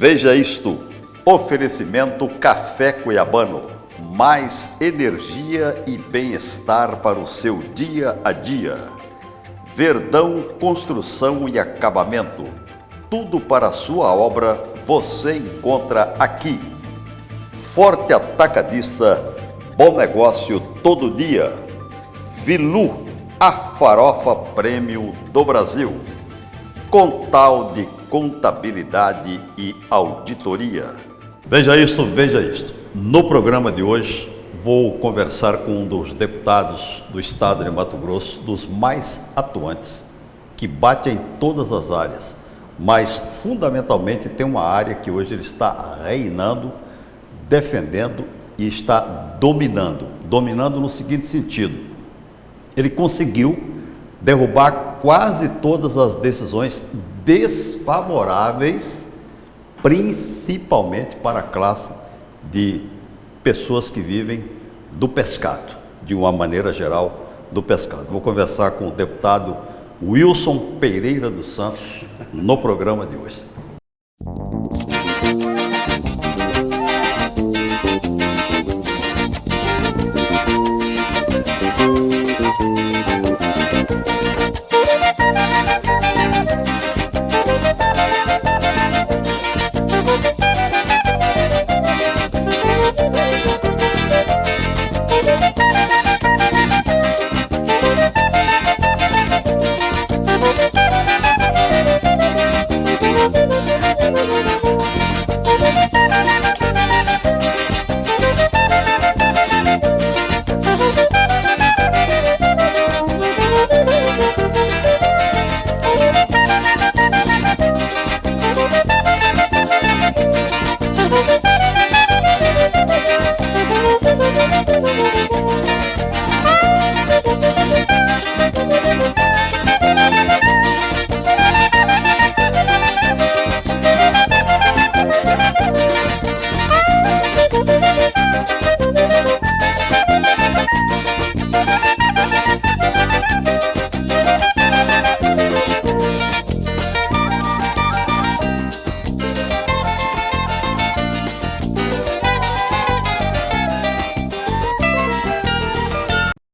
Veja isto, oferecimento Café Cuiabano, mais energia e bem-estar para o seu dia a dia. Verdão Construção e Acabamento, tudo para a sua obra você encontra aqui. Forte Atacadista, bom negócio todo dia. Vilu, a farofa prêmio do Brasil. Contal de Contabilidade e Auditoria. Veja isto. No programa de hoje, vou conversar com um dos deputados do estado de Mato Grosso, dos mais atuantes, que bate em todas as áreas, mas fundamentalmente tem uma área que hoje ele está reinando, defendendo e está dominando no seguinte sentido: ele conseguiu derrubar quase todas as decisões desfavoráveis, principalmente para a classe de pessoas que vivem do pescado, de uma maneira geral, do pescado. Vou conversar com o deputado Wilson Pereira dos Santos no programa de hoje.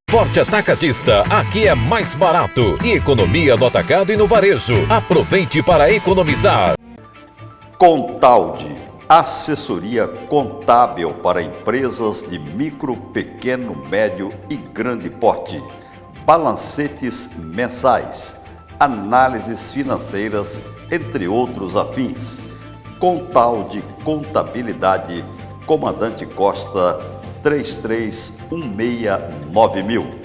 Forte Atacadista, aqui é mais barato e economia no atacado e no varejo. Aproveite para economizar. Contalde, assessoria contábil para empresas de micro, pequeno, médio e grande porte. Balancetes mensais, análises financeiras, entre outros afins. Contalde Contabilidade, Comandante Costa 33169000.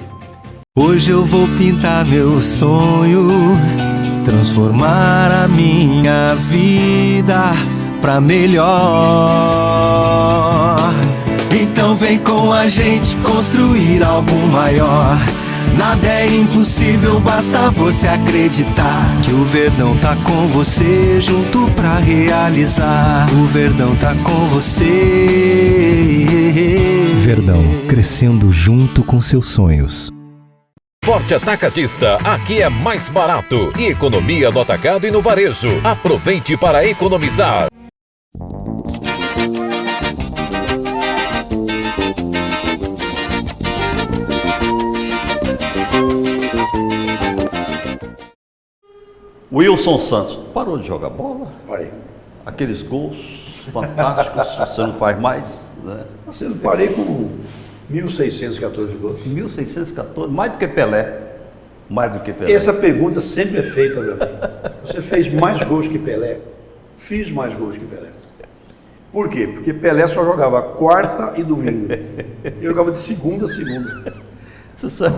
Hoje eu vou pintar meu sonho, transformar a minha vida pra melhor. Então vem com a gente construir algo maior. Nada é impossível, basta você acreditar que o Verdão tá com você, junto pra realizar. O Verdão tá com você. Verdão, crescendo junto com seus sonhos. Forte Atacadista, aqui é mais barato e economia no atacado e no varejo. Aproveite para economizar. Wilson Santos, parou de jogar bola? Parei. Aqueles gols fantásticos, você não faz mais, né? Assim, eu parei com 1.614 gols. 1.614, mais do que Pelé. Mais do que Pelé. Essa pergunta sempre é feita, meu bem. Você fez mais gols que Pelé? Fiz mais gols que Pelé. Por quê? Porque Pelé só jogava quarta e domingo. Eu jogava de segunda a segunda. Você sabe,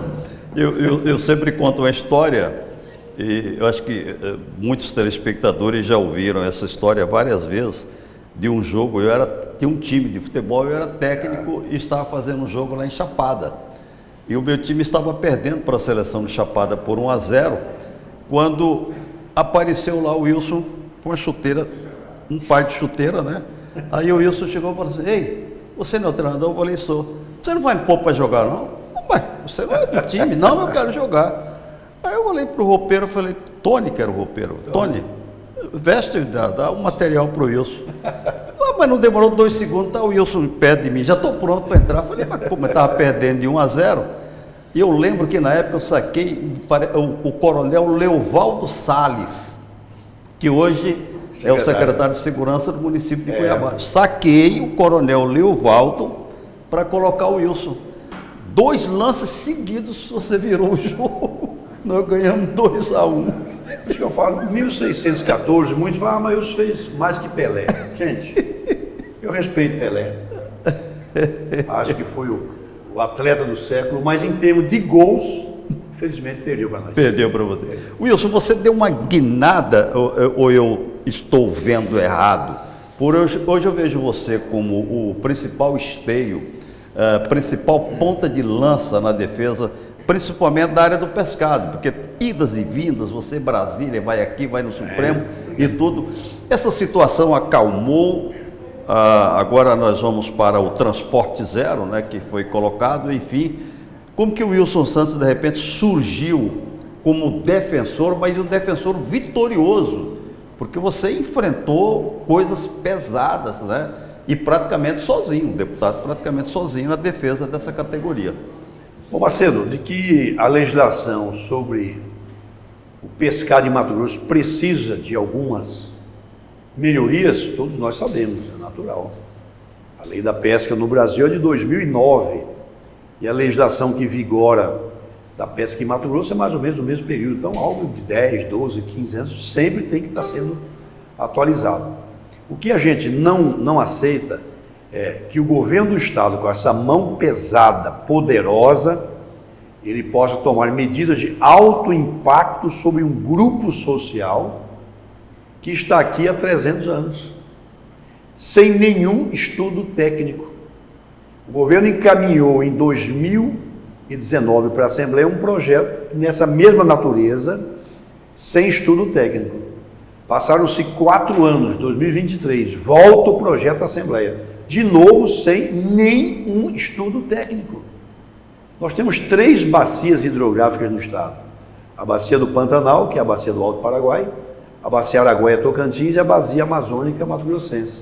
eu sempre conto uma história, e eu acho que muitos telespectadores já ouviram essa história várias vezes, de um jogo. Tinha um time de futebol, eu era técnico e estava fazendo um jogo lá em Chapada. E o meu time estava perdendo para a seleção de Chapada por 1-0, quando apareceu lá o Wilson com uma chuteira, um par de chuteira, né? Aí o Wilson chegou e falou assim: ei, você não é o treinador? Eu falei: sou. Você não vai me pôr para jogar, não? Mas você não é do time? Não, eu quero jogar. Aí eu olhei para o roupeiro e falei: Tony, que era o roupeiro. Tony, veste, dá um material pro Wilson. Mas não demorou 2 segundos, tá o Wilson perto de mim, já estou pronto para entrar. Falei, mas como eu estava perdendo de 1-0, e eu lembro que na época eu saquei o coronel Leovaldo Salles, que hoje é o secretário de Segurança do município de Cuiabá. Saquei o coronel Leovaldo para colocar o Wilson. 2 lances seguidos, você virou o jogo. Nós ganhamos 2-1. Por isso que eu falo, 1614, muitos falam, mas Wilson fez mais que Pelé. Gente, eu respeito Pelé. Acho que foi o atleta do século, mas em termos de gols, infelizmente perdeu para nós. Perdeu para você. Wilson, você deu uma guinada, ou eu estou vendo errado? Hoje eu vejo você como o principal esteio, principal ponta de lança na defesa, principalmente da área do pescado, porque idas e vindas, você Brasília, vai aqui, vai no Supremo e tudo. Essa situação acalmou, agora nós vamos para o transporte zero, né, que foi colocado, enfim. Como que o Wilson Santos, de repente, surgiu como defensor, mas um defensor vitorioso, porque você enfrentou coisas pesadas, né? E praticamente sozinho, um deputado praticamente sozinho na defesa dessa categoria. Bom, Macedo, de que a legislação sobre o pescado em Mato Grosso precisa de algumas melhorias, todos nós sabemos, é natural. A lei da pesca no Brasil é de 2009 e a legislação que vigora da pesca em Mato Grosso é mais ou menos o mesmo período. Então, algo de 10, 12, 15 anos sempre tem que estar sendo atualizado. O que a gente não aceita é que o governo do estado, com essa mão pesada, poderosa, ele possa tomar medidas de alto impacto sobre um grupo social que está aqui há 300 anos, sem nenhum estudo técnico. O governo encaminhou em 2019 para a Assembleia um projeto nessa mesma natureza, sem estudo técnico. Passaram-se 4 anos, 2023, volta o projeto à Assembleia, de novo sem nenhum estudo técnico. Nós temos 3 bacias hidrográficas no estado. A bacia do Pantanal, que é a bacia do Alto Paraguai, a bacia Araguaia-Tocantins e a bacia amazônica mato-grossense.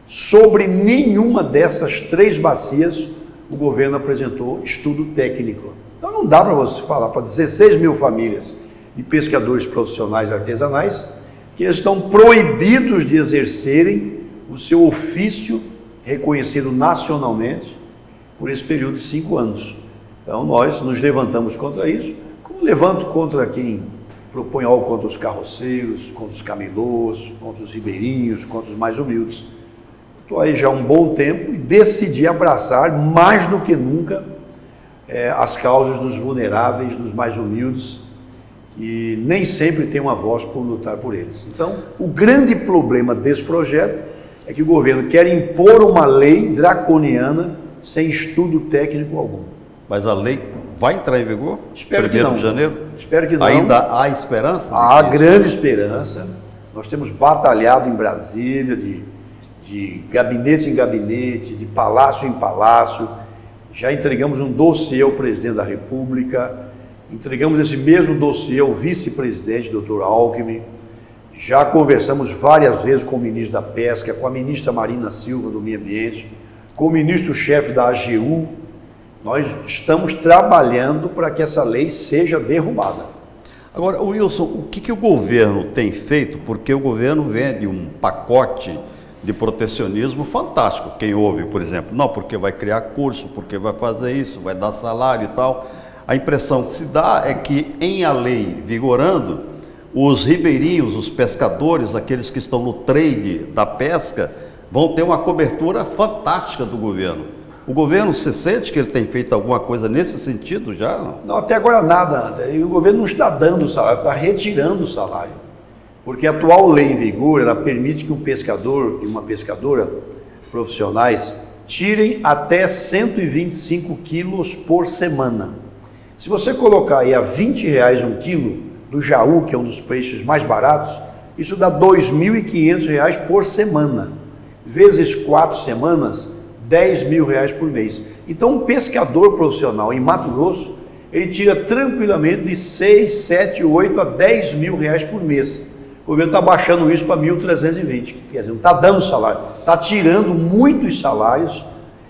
Sobre nenhuma dessas 3 bacias, o governo apresentou estudo técnico. Então não dá para você falar para 16 mil famílias de pescadores profissionais artesanais que eles estão proibidos de exercerem o seu ofício reconhecido nacionalmente por esse período de 5 anos. Então nós nos levantamos contra isso, como levanto contra quem propõe algo contra os carroceiros, contra os camelôs, contra os ribeirinhos, contra os mais humildes. Estou aí já há um bom tempo e decidi abraçar mais do que nunca as causas dos vulneráveis, dos mais humildes, que nem sempre tem uma voz por lutar por eles. Então, o grande problema desse projeto é que o governo quer impor uma lei draconiana sem estudo técnico algum. Mas a lei vai entrar em vigor? Espero que não. 1º de janeiro? Espero que não. Ainda há esperança? Há grande esperança. Nós temos batalhado em Brasília, de gabinete em gabinete, de palácio em palácio. Já entregamos um dossiê ao presidente da República, entregamos esse mesmo dossiê ao vice-presidente, Dr. Alckmin. Já conversamos várias vezes com o ministro da Pesca, com a ministra Marina Silva do Meio Ambiente, com o ministro-chefe da AGU. Nós estamos trabalhando para que essa lei seja derrubada. Agora, Wilson, o que o governo tem feito? Porque o governo vende um pacote de protecionismo fantástico. Quem ouve, por exemplo, não, porque vai criar curso, porque vai fazer isso, vai dar salário e tal. A impressão que se dá é que, em a lei vigorando, os ribeirinhos, os pescadores, aqueles que estão no trade da pesca, vão ter uma cobertura fantástica do governo. O governo, você sente que ele tem feito alguma coisa nesse sentido já? Não, até agora nada. E o governo não está dando o salário, está retirando o salário. Porque a atual lei em vigor, ela permite que um pescador e uma pescadora profissionais tirem até 125 quilos por semana. Se você colocar aí a R$20 um quilo do jaú, que é um dos peixes mais baratos, isso dá R$2.500 por semana. Vezes 4 semanas, R$10.000 por mês. Então, um pescador profissional em Mato Grosso, ele tira tranquilamente de 6, 7, 8 a R$10.000 por mês. O governo está baixando isso para 1.320, quer dizer, não está dando salário, está tirando muitos salários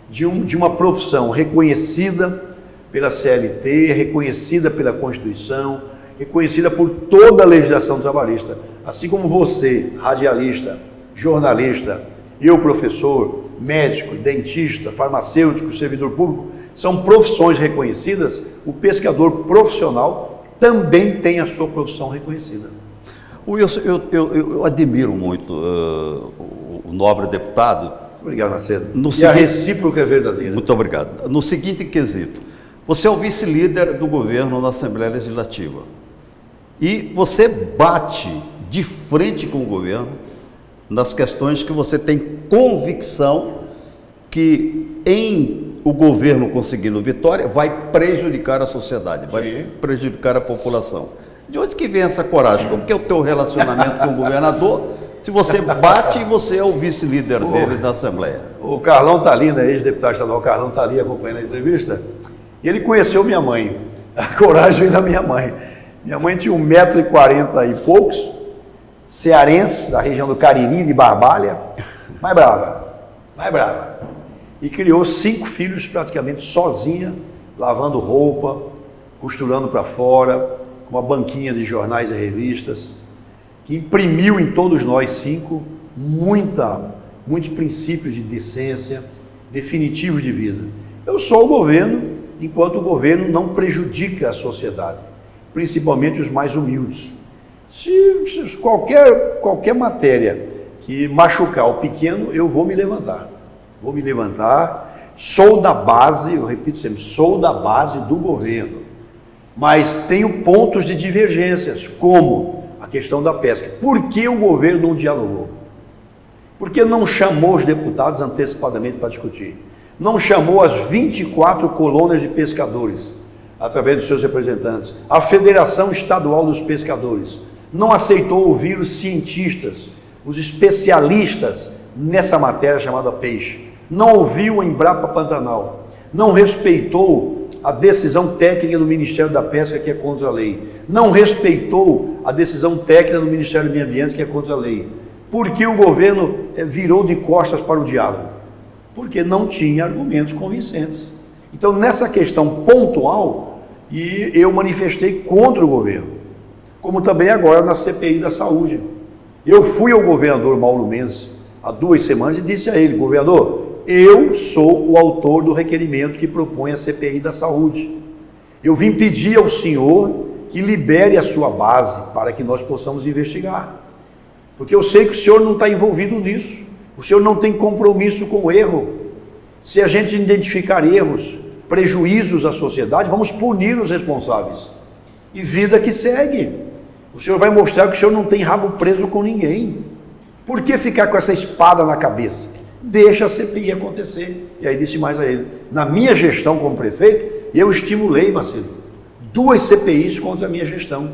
de uma profissão reconhecida pela CLT, reconhecida pela Constituição, reconhecida por toda a legislação trabalhista. Assim como você, radialista, jornalista, eu, professor, médico, dentista, farmacêutico, servidor público, são profissões reconhecidas, o pescador profissional também tem a sua profissão reconhecida. Wilson, eu admiro muito o nobre deputado. Obrigado, Macedo. A recíproca é verdadeira. Muito obrigado. No seguinte quesito, você é o vice-líder do governo na Assembleia Legislativa e você bate de frente com o governo nas questões que você tem convicção que em o governo conseguindo vitória vai prejudicar a sociedade, vai prejudicar a população. De onde que vem essa coragem? Como que é o teu relacionamento com o governador, se você bate e você é o vice-líder dele na Assembleia? O Carlão está ali, né, ex-deputado estadual, o Carlão está ali acompanhando a entrevista, e ele conheceu minha mãe, a coragem da minha mãe. Minha mãe tinha 1,40 m e poucos, cearense, da região do Cariri, de Barbalha, mais brava. E criou 5 filhos praticamente sozinha, lavando roupa, costurando para fora, com uma banquinha de jornais e revistas, que imprimiu em todos nós 5 muitos princípios de decência, definitivos de vida. Eu sou o governo, enquanto o governo não prejudica a sociedade, principalmente os mais humildes. Se qualquer matéria que machucar o pequeno, eu vou me levantar. Sou da base, eu repito sempre, sou da base do governo. Mas tenho pontos de divergências, como a questão da pesca. Por que o governo não dialogou? Por que não chamou os deputados antecipadamente para discutir? Não chamou as 24 colônias de pescadores, através dos seus representantes, a Federação Estadual dos Pescadores, não aceitou ouvir os cientistas, os especialistas nessa matéria chamada peixe, não ouviu o Embrapa Pantanal, não respeitou a decisão técnica do Ministério da Pesca, que é contra a lei, não respeitou a decisão técnica do Ministério do Meio Ambiente, que é contra a lei. Por que o governo virou de costas para o diálogo? Porque não tinha argumentos convincentes. Então, nessa questão pontual, eu manifestei contra o governo, como também agora na CPI da saúde. Eu fui ao governador Mauro Mendes há 2 semanas e disse a ele: governador, eu sou o autor do requerimento que propõe a CPI da saúde. Eu vim pedir ao senhor que libere a sua base para que nós possamos investigar. Porque eu sei que o senhor não está envolvido nisso. O senhor não tem compromisso com o erro. Se a gente identificar erros, prejuízos à sociedade, vamos punir os responsáveis. E vida que segue. O senhor vai mostrar que o senhor não tem rabo preso com ninguém. Por que ficar com essa espada na cabeça? Deixa a CPI acontecer. E aí disse mais a ele: na minha gestão como prefeito, eu estimulei, Marcelo, 2 CPIs contra a minha gestão.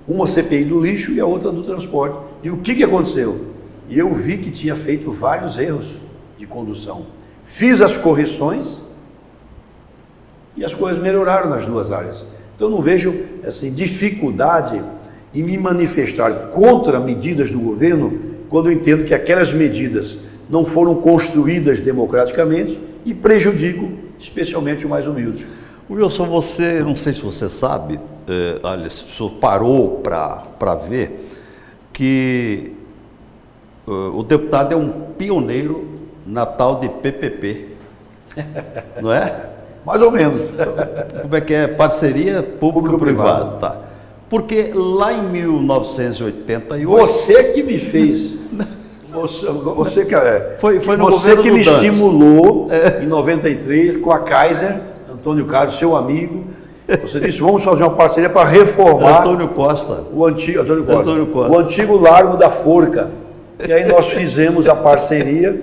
Uma CPI do lixo e a outra do transporte. E o que aconteceu? E eu vi que tinha feito vários erros de condução. Fiz as correções e as coisas melhoraram nas 2 áreas. Então não vejo assim, dificuldade em me manifestar contra medidas do governo quando eu entendo que aquelas medidas não foram construídas democraticamente e prejudicam especialmente o mais humilde. Wilson, você, não sei se você sabe, olha, se o senhor parou para ver que o deputado é um pioneiro na tal de PPP, não é? Mais ou menos. Como é que é? Parceria público-privada. Tá. Porque lá em 1988... Você que me fez... Você que foi no você governo que do me Dante. Estimulou em 93 com a Kaiser, Antônio Carlos, seu amigo. Você disse: vamos fazer uma parceria para reformar Antônio Costa. o antigo Antônio Costa. o antigo Largo da Forca. E aí nós fizemos a parceria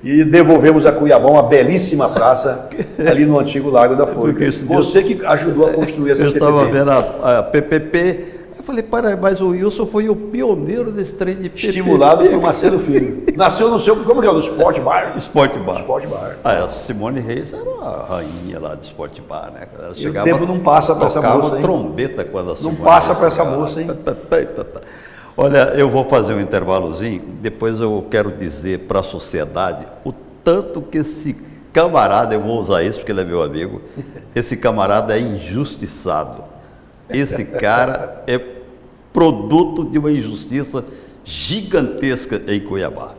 e devolvemos a Cuiabá uma belíssima praça ali no antigo Largo da Forca. Você que ajudou a construir essa PPP. Eu estava vendo a PPP. Eu falei: para, mas o Wilson foi o pioneiro desse trem de PPP. Estimulado por Marcelo Filho. Nasceu no seu, como que é, do Sport Bar? Sport Bar. Sport Bar. A Simone Reis era a rainha lá do Sport Bar, né? Ela E o tempo não passa para essa moça, hein? trombeta quando a Simone Não passa Reis para essa chegava moça, hein? lá. Olha, eu vou fazer um intervalozinho, depois eu quero dizer para a sociedade o tanto que esse camarada, eu vou usar isso porque ele é meu amigo, esse camarada é injustiçado. Esse cara é produto de uma injustiça gigantesca em Cuiabá.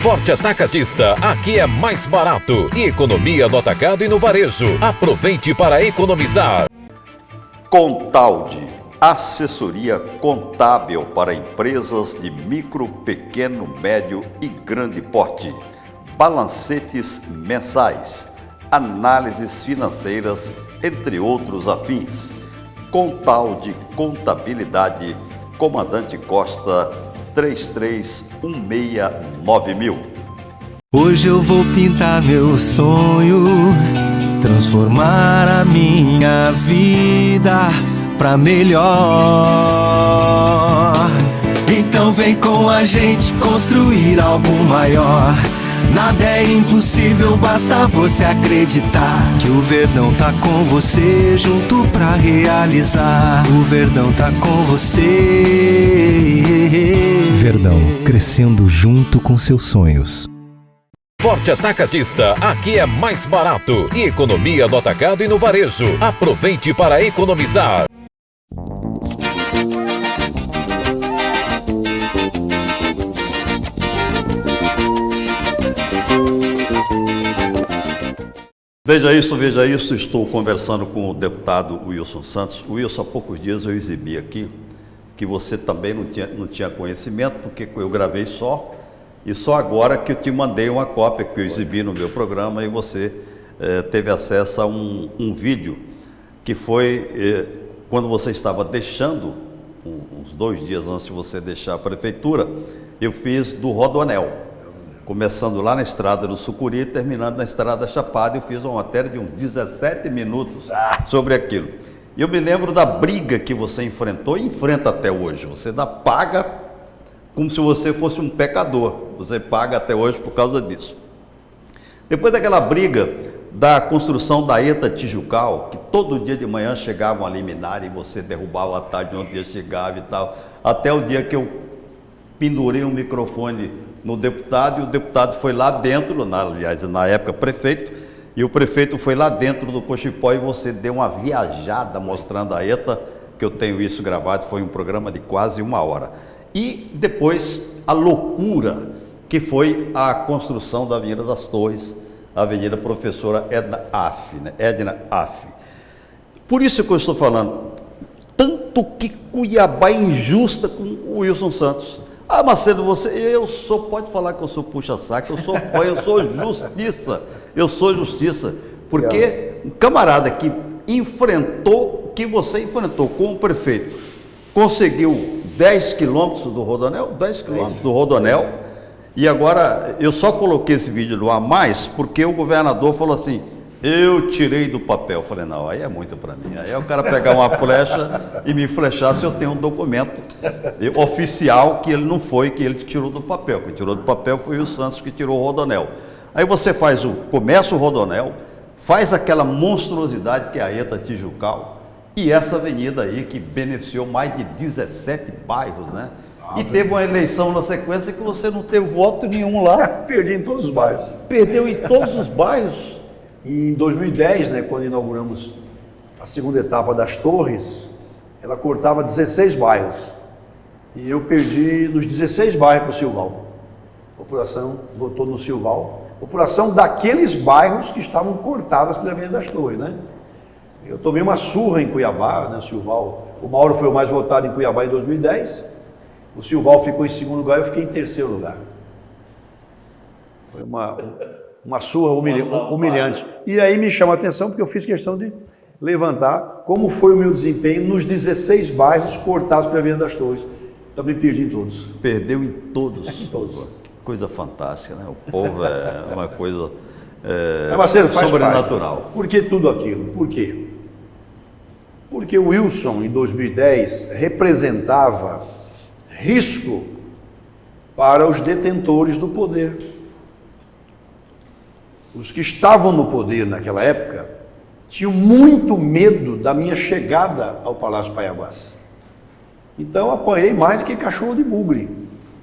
Forte Atacadista, aqui é mais barato. E economia no atacado e no varejo. Aproveite para economizar. Contalde, assessoria contábil para empresas de micro, pequeno, médio e grande porte. Balancetes mensais, análises financeiras, entre outros afins. Contalde Contabilidade, Comandante Costa 33169000. Hoje eu vou pintar meu sonho, transformar a minha vida pra melhor. Então vem com a gente construir algo maior. Nada é impossível, basta você acreditar que o Verdão tá com você, junto pra realizar. O Verdão tá com você. Verdão, crescendo junto com seus sonhos. Forte Atacadista, aqui é mais barato. E economia no atacado e no varejo. Aproveite para economizar. Veja isso, estou conversando com o deputado Wilson Santos. Wilson, há poucos dias eu exibi aqui, que você também não tinha conhecimento, porque eu gravei só, e só agora que eu te mandei uma cópia que eu exibi no meu programa e você teve acesso a um vídeo que foi quando você estava deixando, uns 2 dias antes de você deixar a prefeitura, eu fiz do Rodoanel. Começando lá na estrada do Sucuri e terminando na estrada Chapada, eu fiz uma matéria de uns 17 minutos sobre aquilo. E eu me lembro da briga que você enfrentou e enfrenta até hoje. Você ainda paga como se você fosse um pecador. Você paga até hoje por causa disso. Depois daquela briga da construção da ETA Tijucal, que todo dia de manhã chegava uma liminar e você derrubava à tarde, no dia chegava e tal, até o dia que eu pendurei um microfone no deputado e o deputado foi lá dentro, aliás, na época prefeito, e o prefeito foi lá dentro do Cochipó e você deu uma viajada mostrando a ETA, que eu tenho isso gravado, foi um programa de quase 1 hora. E depois a loucura que foi a construção da Avenida das Torres, a Avenida Professora Edna Affe, né? Edna Affe. Por isso que eu estou falando, tanto que Cuiabá é injusta com o Wilson Santos. Ah, Macedo, pode falar que eu sou puxa-saco, eu sou fã, eu sou justiça, porque um camarada que que você enfrentou com o prefeito, conseguiu 10 quilômetros do Rodoanel, e agora eu só coloquei esse vídeo no ar mais porque o governador falou assim, eu tirei do papel. Eu falei, não, aí é muito para mim. Aí é o cara pegar uma flecha e me flechar se eu tenho um documento oficial que ele não foi, que ele tirou do papel. Quem tirou do papel foi o Santos que tirou o Rodoanel. Aí você começa o Rodoanel, faz aquela monstruosidade que é a ETA Tijucal e essa avenida aí que beneficiou mais de 17 bairros, né? E teve uma eleição na sequência que você não teve voto nenhum lá. Perdi em todos os bairros. Perdeu em todos os bairros. Em 2010, né, quando inauguramos a segunda etapa das Torres, ela cortava 16 bairros. E eu perdi nos 16 bairros para o Silval. A população votou no Silval. População daqueles bairros que estavam cortadas pela Avenida das Torres, né? Eu tomei uma surra em Cuiabá, né, Silval. O Mauro foi o mais votado em Cuiabá em 2010. O Silval ficou em segundo lugar e eu fiquei em terceiro lugar. Foi uma surra humilhante. E aí me chama a atenção porque eu fiz questão de levantar como foi o meu desempenho nos 16 bairros cortados pela Avenida das Torres. Também perdi em todos. Perdeu em todos. Em todos. Que coisa fantástica, né? O povo é uma coisa sobrenatural. Parte. Por que tudo aquilo? Por quê? Porque o Wilson, em 2010, representava risco para os detentores do poder. os que estavam no poder naquela época tinham muito medo da minha chegada ao Palácio Paiabás. Então apanhei mais do que cachorro de bugre.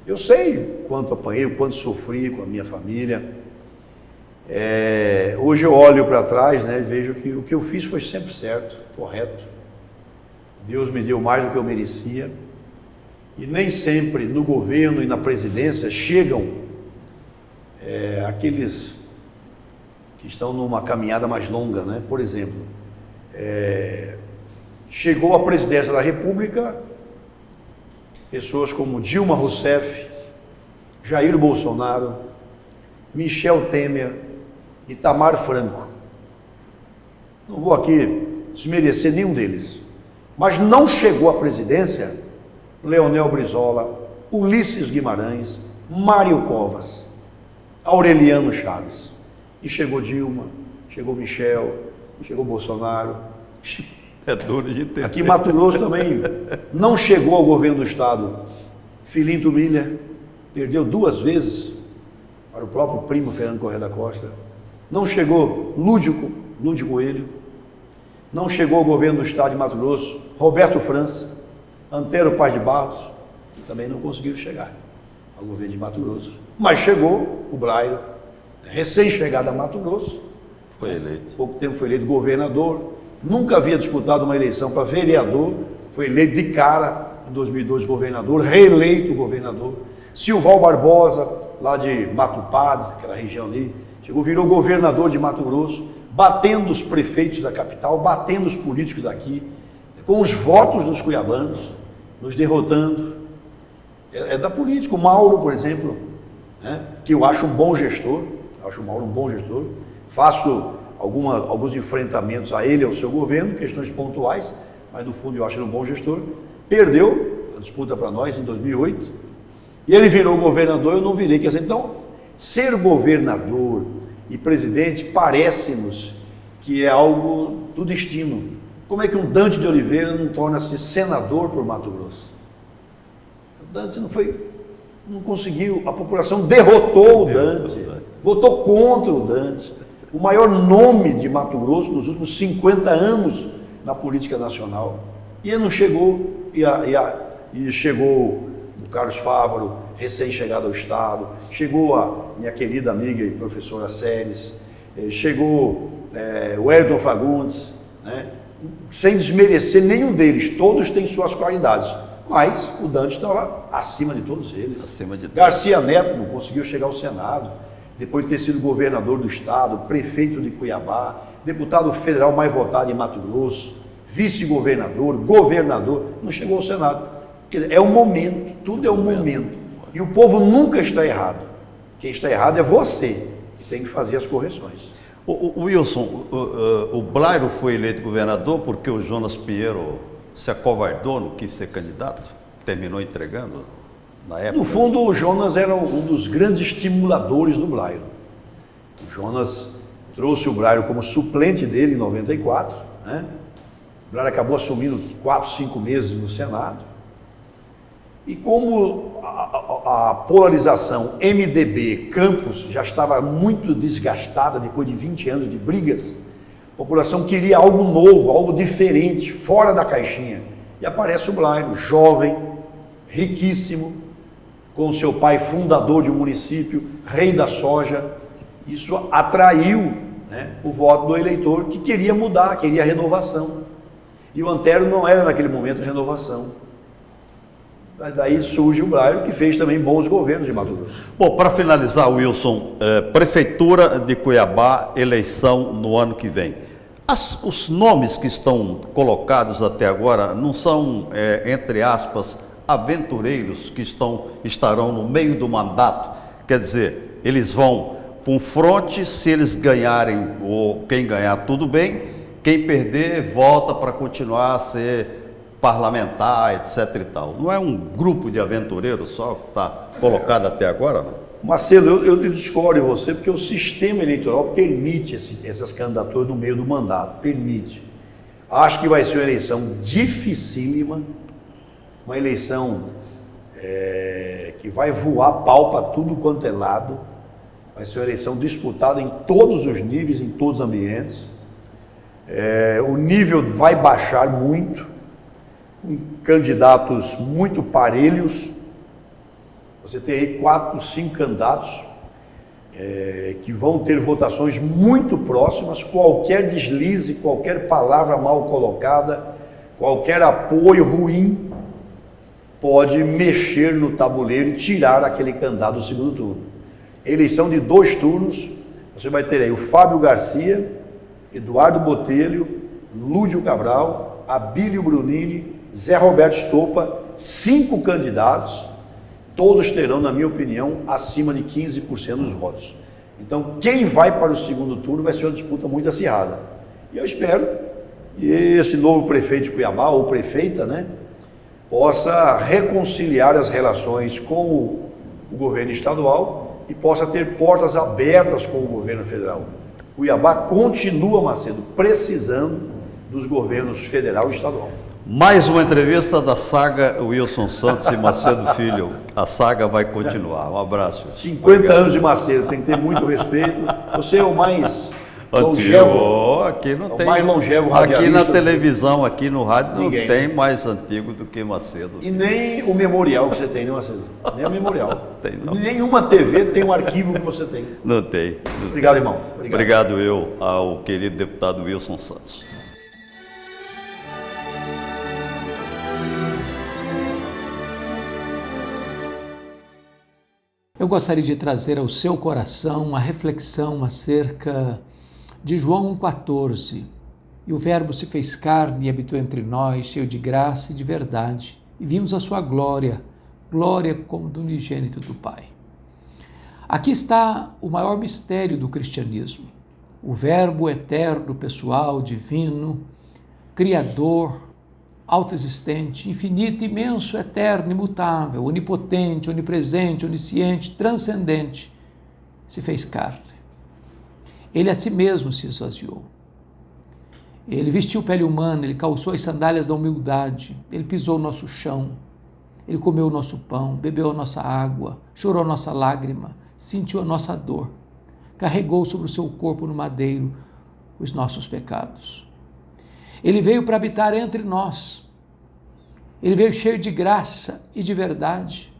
Eu sei quanto apanhei, o quanto sofri com a minha família. Hoje eu olho para trás, né, e vejo que o que eu fiz foi sempre certo, correto. Deus me deu mais do que eu merecia. E nem sempre no governo e na presidência chegam aqueles que estão numa caminhada mais longa, né? Por exemplo, chegou à presidência da República pessoas como Dilma Rousseff, Jair Bolsonaro, Michel Temer, Itamar Franco. Não vou aqui desmerecer nenhum deles, mas não chegou à presidência Leonel Brizola, Ulisses Guimarães, Mário Covas, Aureliano Chaves. E chegou Dilma, chegou Michel, chegou Bolsonaro. É duro de entender. Aqui em Mato Grosso também não chegou ao governo do estado Filinto Miller, perdeu 2 vezes para o próprio primo Fernando Correia da Costa. Não chegou Lúdio Coelho. Não chegou ao governo do estado de Mato Grosso Roberto França, Antero Paz de Barros, que também não conseguiram chegar ao governo de Mato Grosso. Mas chegou o Blairo, recém-chegado a Mato Grosso, Foi eleito. pouco tempo foi eleito governador, nunca havia disputado uma eleição para vereador, foi eleito de cara em 2002 governador, reeleito governador. Silval Barbosa, lá de Matupá, aquela região ali, virou governador de Mato Grosso, batendo os prefeitos da capital, batendo os políticos daqui, com os votos dos cuiabanos, nos derrotando. É da política. O Mauro, por exemplo, né, que eu acho um bom gestor, acho o Mauro um bom gestor, faço alguns enfrentamentos a ele e ao seu governo, questões pontuais, mas no fundo eu acho ele um bom gestor. Perdeu a disputa para nós em 2008, e ele virou governador, eu não virei. Quer dizer, então, ser governador e presidente parece-nos que é algo do destino. Como é que um Dante de Oliveira não torna-se senador por Mato Grosso? O Dante não conseguiu, a população derrotou o Dante, votou contra o Dante. O maior nome de Mato Grosso nos últimos 50 anos na política nacional. E ele não chegou, e chegou o Carlos Fávaro, recém-chegado ao Estado, chegou a minha querida amiga e professora Séries, chegou o Elton Fagundes, né? Sem desmerecer nenhum deles, todos têm suas qualidades, mas o Dante estava acima de todos eles. Acima de todos. Garcia Neto não conseguiu chegar ao Senado, depois de ter sido governador do estado, prefeito de Cuiabá, deputado federal mais votado em Mato Grosso, vice-governador, governador, não chegou ao Senado. Quer dizer, é o momento, tudo é o momento. E o povo nunca está errado. Quem está errado é você, que tem que fazer as correções. O Wilson, o Blairo foi eleito governador porque o Jonas Pinheiro se acovardou, não quis ser candidato? Terminou entregando na época? No fundo, o Jonas era um dos grandes estimuladores do Blairo. O Jonas trouxe o Blairo como suplente dele em 94, né? O Blairo acabou assumindo 4, 5 meses no Senado. E como a polarização MDB-Campos já estava muito desgastada depois de 20 anos de brigas, a população queria algo novo, algo diferente, fora da caixinha. E aparece o Blairo, jovem, riquíssimo, com seu pai fundador de um município, rei da soja. Isso atraiu, né, o voto do eleitor que queria mudar, queria renovação. E o Antero não era naquele momento renovação. Daí surge o Blairo, que fez também bons governos de Mato Grosso. Bom, para finalizar, Wilson, Prefeitura de Cuiabá, eleição no ano que vem. Os nomes que estão colocados até agora não são, entre aspas, aventureiros que estarão no meio do mandato? Quer dizer, eles vão para um fronte, se eles ganharem, ou quem ganhar, tudo bem, quem perder, volta para continuar a ser parlamentar, etc e tal. Não é um grupo de aventureiros só que está colocado até agora, não? Marcelo, eu discordo de você, porque o sistema eleitoral permite essas candidaturas no meio do mandato, permite. Acho que vai ser uma eleição dificílima, uma eleição que vai voar pau para tudo quanto é lado, Vai ser uma eleição disputada em todos os níveis, em todos os ambientes. O nível vai baixar muito, com candidatos muito parelhos. Você tem aí 4, 5 candidatos que vão ter votações muito próximas. Qualquer deslize, qualquer palavra mal colocada, qualquer apoio ruim pode mexer no tabuleiro e tirar aquele candidato do segundo turno. Eleição de 2 turnos, você vai ter aí o Fábio Garcia, Eduardo Botelho, Lúdio Cabral, Abílio Brunini, Zé Roberto Estopa, 5 candidatos, todos terão, na minha opinião, acima de 15% dos votos. Então, quem vai para o segundo turno vai ser uma disputa muito acirrada. E eu espero que esse novo prefeito de Cuiabá, ou prefeita, né, possa reconciliar as relações com o governo estadual e possa ter portas abertas com o governo federal. Cuiabá continua, Macedo, precisando dos governos federal e estadual. Mais uma entrevista da saga Wilson Santos e Macedo Filho. A saga vai continuar. Um abraço. 50 anos de Macedo, tem que ter muito respeito. Você é o mais longevo. Aqui não tem. Mais longevo aqui na radialista. televisão, aqui no rádio, Ninguém. não tem mais antigo do que Macedo. E nem o memorial que você tem, né, Macedo? Nem o memorial. Tem, não. Nenhuma TV tem um arquivo que você tem. Não tem. Obrigado, irmão. Obrigado eu ao querido deputado Wilson Santos. Eu gostaria de trazer ao seu coração uma reflexão acerca de João 1,14. E o Verbo se fez carne e habitou entre nós, cheio de graça e de verdade, e vimos a sua glória, glória como do unigênito do Pai. Aqui está o maior mistério do cristianismo. O Verbo eterno, pessoal, divino, criador, autoexistente, infinito, imenso, eterno, imutável, onipotente, onipresente, onisciente, transcendente, se fez carne. Ele a si mesmo se esvaziou. Ele vestiu pele humana, ele calçou as sandálias da humildade, ele pisou o nosso chão, ele comeu o nosso pão, bebeu a nossa água, chorou a nossa lágrima, sentiu a nossa dor, carregou sobre o seu corpo no madeiro os nossos pecados. Ele veio para habitar entre nós. Ele veio cheio de graça e de verdade.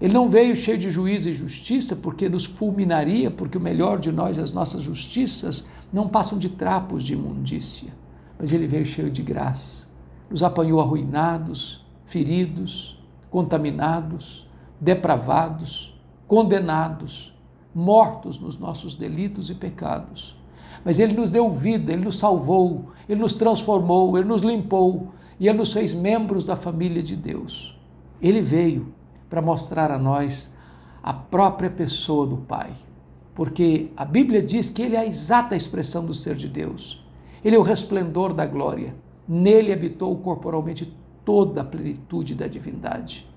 Ele não veio cheio de juízo e justiça, porque nos fulminaria, porque o melhor de nós, as nossas justiças, não passam de trapos de imundícia. Mas ele veio cheio de graça. Nos apanhou arruinados, feridos, contaminados, depravados, condenados, mortos nos nossos delitos e pecados. Mas ele nos deu vida, ele nos salvou, ele nos transformou, ele nos limpou e ele nos fez membros da família de Deus. Ele veio para mostrar a nós a própria pessoa do Pai, porque a Bíblia diz que ele é a exata expressão do ser de Deus. Ele é o resplendor da glória. Nele habitou corporalmente toda a plenitude da divindade.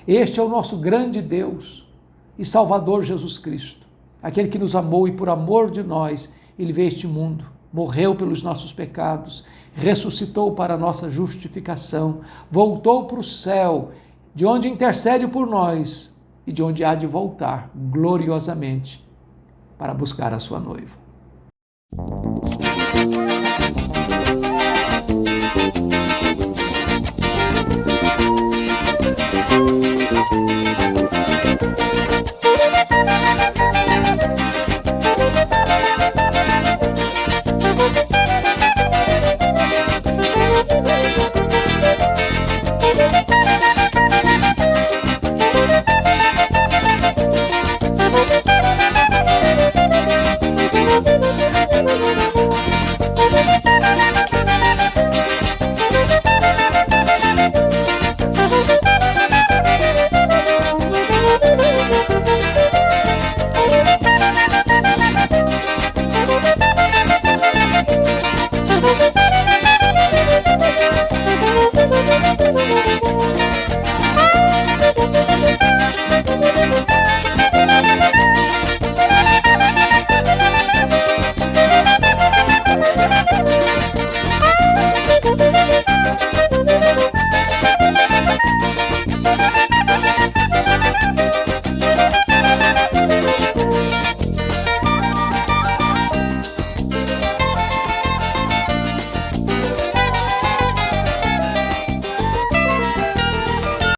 Este é o nosso grande Deus e Salvador Jesus Cristo, aquele que nos amou e por amor de nós, ele veio a este mundo, morreu pelos nossos pecados, ressuscitou para a nossa justificação, voltou para o céu, de onde intercede por nós e de onde há de voltar gloriosamente para buscar a sua noiva.